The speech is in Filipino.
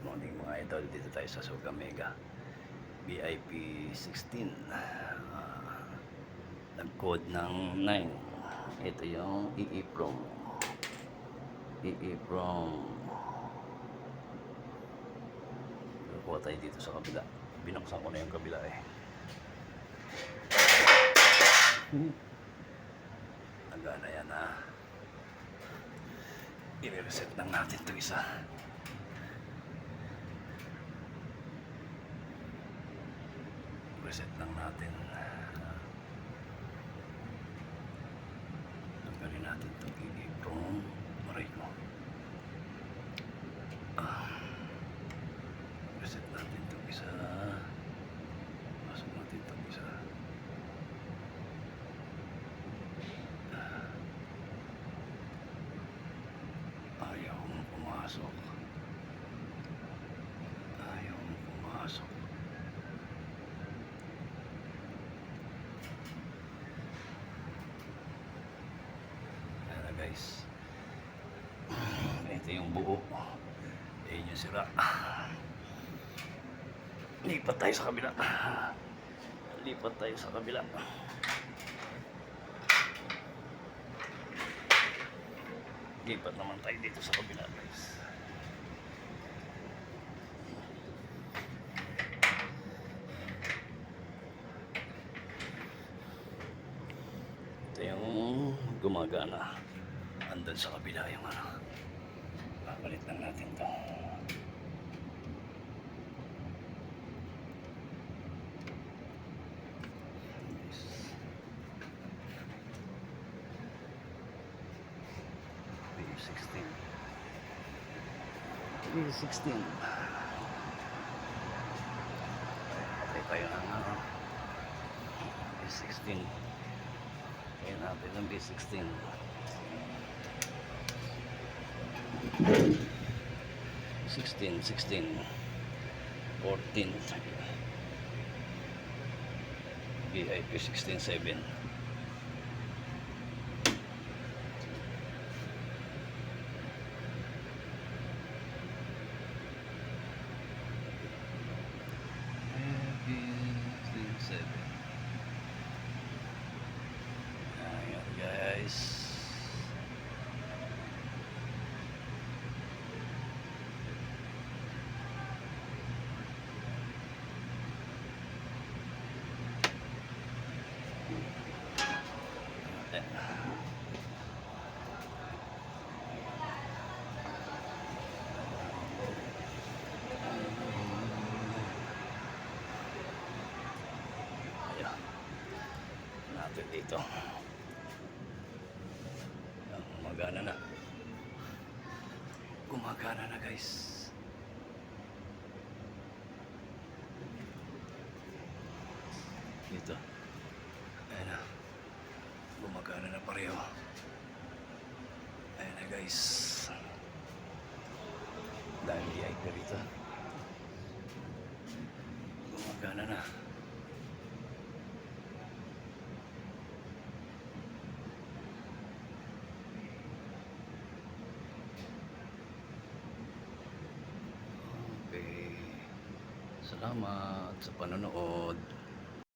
Good morning mga idol, dito tayo sa Suga Mega VIP 16. Nag-code ng 9. Ito yung EEPROM. Kukuha tayo dito sa kabila. Binuksan ko na yung kabila eh. Nagana yan ha. I-reset lang natin ito isa. Reset lang natin. Tanggalin natin itong EEPROM. Aray ko. Reset natin itong isa. Pasok natin itong isa. Ayaw mo pumasok. Ayaw mo pumasok. Ayan na guys. Ito yung buo. Ayan yung sira. Lipat tayo sa kabila. Lipat tayo sa kabila. Lipat naman tayo dito sa kabila guys. Ito yung gumagana. Andun sa kabila yung ano. Papalit lang natin to. B16. Patay tayo ng ano. B16. Kaya natin ng B16. 16, 14. VIP 16-7. Ayan guys. Ayan. Natin dito. Gumagana na. Gumagana na guys. Dito. Ayan na. Gumagana na pareho. Ayan na guys. Dahil liay ka dito. Gumagana na. Okay. Salamat sa panonood.